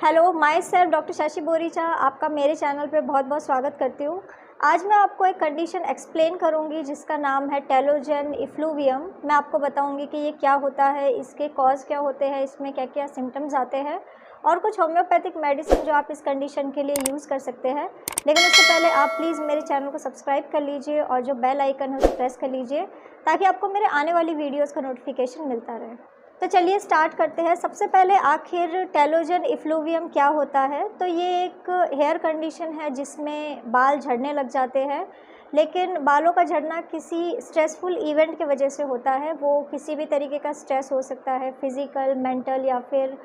Hello, my self doctor Shashi Boricha आपका मेरे channel पे बहुत बहुत स्वागत करती हूँ। आज मैं आपको एक कंडीशन एक्सप्लेन करूँगी जिसका नाम है टेलोजन इफ्लूवियम। मैं आपको बताऊँगी कि ये क्या होता है, इसके कॉज क्या होते हैं, इसमें क्या क्या सिम्टम्स आते हैं और कुछ होम्योपैथिक मेडिसिन जो आप इस कंडीशन के लिए यूज़ कर सकते हैं। लेकिन उससे पहले आप प्लीज़ मेरे चैनल को सब्सक्राइब कर लीजिए और जो बेल आइकन है उसे प्रेस कर लीजिए ताकि आपको मेरे आने वाली वीडियोज़ का नोटिफिकेशन मिलता रहे। तो चलिए स्टार्ट करते हैं। सबसे पहले आखिर टेलोजन इफ्लूवियम क्या होता है? तो ये एक हेयर कंडीशन है जिसमें बाल झड़ने लग जाते हैं, लेकिन बालों का झड़ना किसी स्ट्रेसफुल इवेंट की वजह से होता है। वो किसी भी तरीके का स्ट्रेस हो सकता है, फिज़िकल, मेंटल या फिर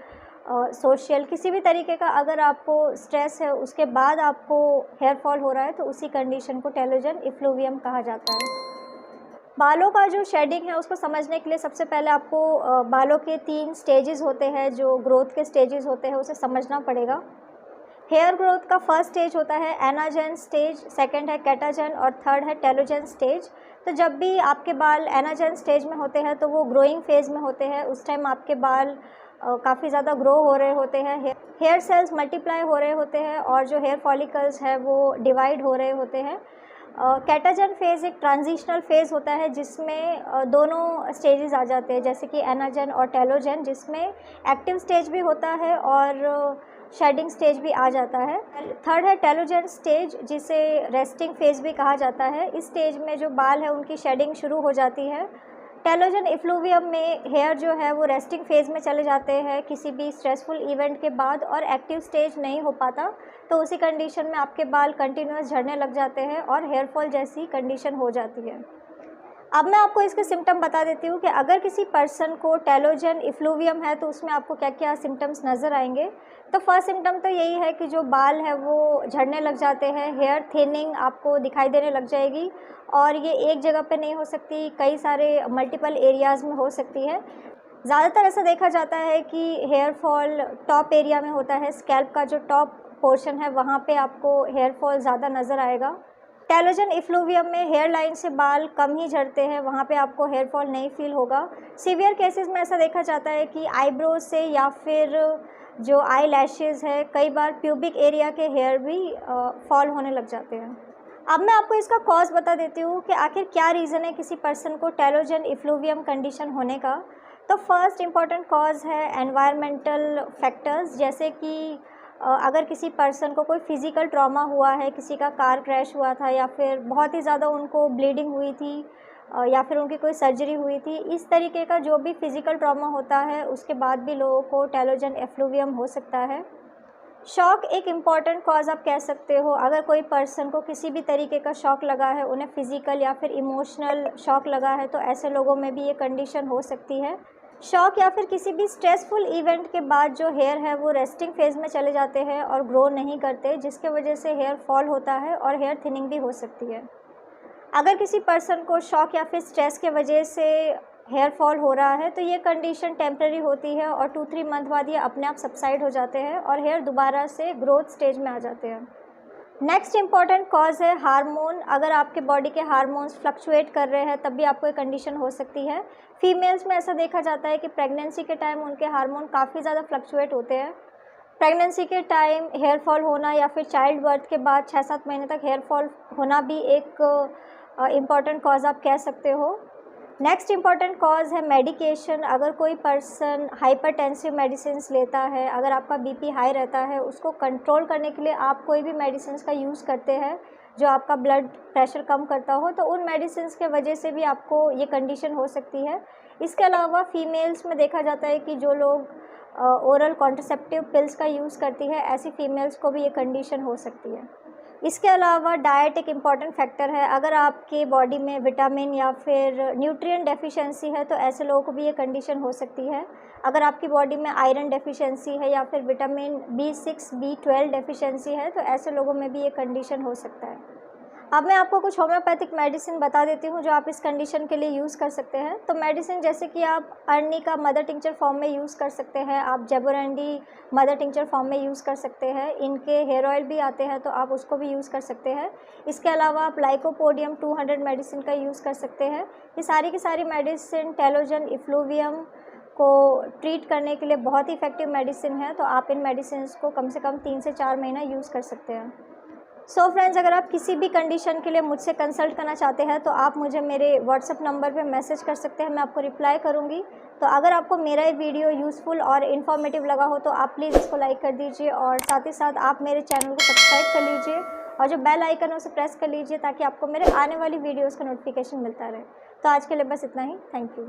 सोशल, किसी भी तरीके का अगर आपको स्ट्रेस है उसके बाद आपको हेयर फॉल हो रहा है तो उसी कंडीशन को टेलोजन इफ्लूवियम कहा जाता है। बालों का जो शेडिंग है उसको समझने के लिए सबसे पहले आपको बालों के 3 स्टेजेस होते हैं, जो ग्रोथ के स्टेजेस होते हैं उसे समझना पड़ेगा। हेयर ग्रोथ का फर्स्ट स्टेज होता है एनाजन स्टेज, सेकंड है कैटाजन और थर्ड है टेलोजन स्टेज। तो जब भी आपके बाल एनाजन स्टेज में होते हैं तो वो ग्रोइंग फेज़ में होते हैं। उस टाइम आपके बाल काफ़ी ज़्यादा ग्रो हो रहे होते हैं, हेयर सेल्स मल्टीप्लाई हो रहे होते हैं और जो हेयर फॉलिकल्स है वो डिवाइड हो रहे होते हैं। कैटाजन फेज़ एक ट्रांजिशनल फेज़ होता है जिसमें दोनों स्टेजेस आ जाते हैं, जैसे कि एनाजन और टेलोजन, जिसमें एक्टिव स्टेज भी होता है और शेडिंग स्टेज भी आ जाता है। थर्ड है टेलोजन स्टेज, जिसे रेस्टिंग फेज़ भी कहा जाता है। इस स्टेज में जो बाल है उनकी शेडिंग शुरू हो जाती है। टेलोजन इफ्लूवियम में हेयर जो है वो रेस्टिंग फेज़ में चले जाते हैं किसी भी स्ट्रेसफुल इवेंट के बाद और एक्टिव स्टेज नहीं हो पाता, तो उसी कंडीशन में आपके बाल कंटिन्यूअस झड़ने लग जाते हैं और हेयर फॉल जैसी कंडीशन हो जाती है। अब मैं आपको इसके सिम्टम बता देती हूँ कि अगर किसी पर्सन को टेलोजन इफ्लूवियम है तो उसमें आपको क्या क्या सिम्टम्स नज़र आएंगे। तो फर्स्ट सिम्टम तो यही है कि जो बाल है वो झड़ने लग जाते हैं, हेयर थिनिंग आपको दिखाई देने लग जाएगी और ये एक जगह पे नहीं हो सकती, कई सारे मल्टीपल एरियाज़ में हो सकती है। ज़्यादातर ऐसा देखा जाता है कि हेयर फॉल टॉप एरिया में होता है, स्कैल्प का जो टॉप पोर्शन है वहाँ पे आपको हेयर फॉल ज़्यादा नज़र आएगा। टेलोजन इफ्लूवियम में हेयर लाइन से बाल कम ही झड़ते हैं, वहाँ पे आपको हेयर फॉल नहीं फील होगा। सीवियर केसेस में ऐसा देखा जाता है कि आईब्रोज से या फिर जो आई लैशेज़ है, कई बार प्यूबिक एरिया के हेयर भी फॉल होने लग जाते हैं। अब मैं आपको इसका कॉज बता देती हूँ कि आखिर क्या रीज़न है किसी पर्सन को टेलोजन इफ्लूवियम कंडीशन होने का। तो फर्स्ट इम्पॉर्टेंट कॉज है एनवायरमेंटल फैक्टर्स, जैसे कि अगर किसी पर्सन को कोई फिज़िकल ट्रॉमा हुआ है, किसी का कार क्रैश हुआ था या फिर बहुत ही ज़्यादा उनको ब्लीडिंग हुई थी या फिर उनकी कोई सर्जरी हुई थी, इस तरीके का जो भी फिज़िकल ट्रॉमा होता है उसके बाद भी लोगों को टेलोजन इफ्लूवियम हो सकता है। शॉक एक इम्पॉर्टेंट कॉज आप कह सकते हो। अगर कोई पर्सन को किसी भी तरीके का शॉक लगा है, उन्हें फिज़िकल या फिर इमोशनल शॉक लगा है, तो ऐसे लोगों में भी ये कंडीशन हो सकती है। शॉक या फिर किसी भी स्ट्रेसफुल इवेंट के बाद जो हेयर है वो रेस्टिंग फेज़ में चले जाते हैं और ग्रो नहीं करते, जिसके वजह से हेयर फॉल होता है और हेयर थिनिंग भी हो सकती है। अगर किसी पर्सन को शॉक या फिर स्ट्रेस के वजह से हेयर फॉल हो रहा है तो ये कंडीशन टेम्प्रेरी होती है और 2-3 मंथ बाद ये अपने आप सबसाइड हो जाते हैं और हेयर दोबारा से ग्रोथ स्टेज में आ जाते हैं। नेक्स्ट इम्पॉर्टेंट कॉज है हार्मोन। अगर आपके बॉडी के हार्मोन्स फ्लक्चुएट कर रहे हैं तब भी आपको ये कंडीशन हो सकती है। फीमेल्स में ऐसा देखा जाता है कि प्रेगनेंसी के टाइम उनके हार्मोन काफ़ी ज़्यादा फ्लक्चुएट होते हैं। प्रेगनेंसी के टाइम हेयर फॉल होना या फिर चाइल्ड बर्थ के बाद 6-7 महीने तक हेयर फॉल होना भी एक इम्पॉर्टेंट कॉज आप कह सकते हो। नेक्स्ट इम्पॉर्टेंट कॉज है मेडिकेशन। अगर कोई पर्सन हाइपरटेंसिव मेडिसिन्स लेता है, अगर आपका बीपी हाई रहता है, उसको कंट्रोल करने के लिए आप कोई भी मेडिसिन्स का यूज़ करते हैं जो आपका ब्लड प्रेशर कम करता हो, तो उन मेडिसिन्स के वजह से भी आपको ये कंडीशन हो सकती है। इसके अलावा फीमेल्स में देखा जाता है कि जो लोग ओरल कॉन्ट्रासेप्टिव पिल्स का यूज़ करती है, ऐसी फीमेल्स को भी ये कंडीशन हो सकती है। इसके अलावा डाइट एक इम्पॉर्टेंट फैक्टर है। अगर आपके बॉडी में विटामिन या फिर न्यूट्रिएंट डेफिशिएंसी है तो ऐसे लोगों को भी ये कंडीशन हो सकती है। अगर आपकी बॉडी में आयरन डेफिशिएंसी है या फिर विटामिन B6, B12 डेफिशिएंसी है तो ऐसे लोगों में भी ये कंडीशन हो सकता है। अब मैं आपको कुछ होम्योपैथिक मेडिसिन बता देती हूँ जो आप इस कंडीशन के लिए यूज़ कर सकते हैं। तो मेडिसिन जैसे कि आप अर्नी का मदर टिंचर फॉर्म में यूज़ कर सकते हैं, आप जेबोरेंडी मदर टिंचर फॉर्म में यूज़ कर सकते हैं। इनके हेयर ऑयल भी आते हैं तो आप उसको भी यूज़ कर सकते हैं। इसके अलावा आप लाइकोपोडियम 200 मेडिसिन का यूज़ कर सकते हैं। ये सारी की सारी मेडिसिन टेलोजन इफ्लूवियम को ट्रीट करने के लिए बहुत ही इफ़ेक्टिव मेडिसिन है। तो आप इन मेडिसिन को कम से कम 3 से 4 महीना यूज़ कर सकते हैं। सो फ्रेंड्स, अगर आप किसी भी कंडीशन के लिए मुझसे कंसल्ट करना चाहते हैं तो आप मुझे मेरे व्हाट्सएप नंबर पे मैसेज कर सकते हैं, मैं आपको रिप्लाई करूँगी। तो अगर आपको मेरा ये वीडियो यूज़फुल और इन्फॉर्मेटिव लगा हो तो आप प्लीज़ इसको लाइक कर दीजिए और साथ ही साथ आप मेरे चैनल को सब्सक्राइब कर लीजिए और जो बेल आइकन है उसे प्रेस कर लीजिए ताकि आपको मेरे आने वाली वीडियोज़ का नोटिफिकेशन मिलता रहे। तो आज के लिए बस इतना ही। Thank you.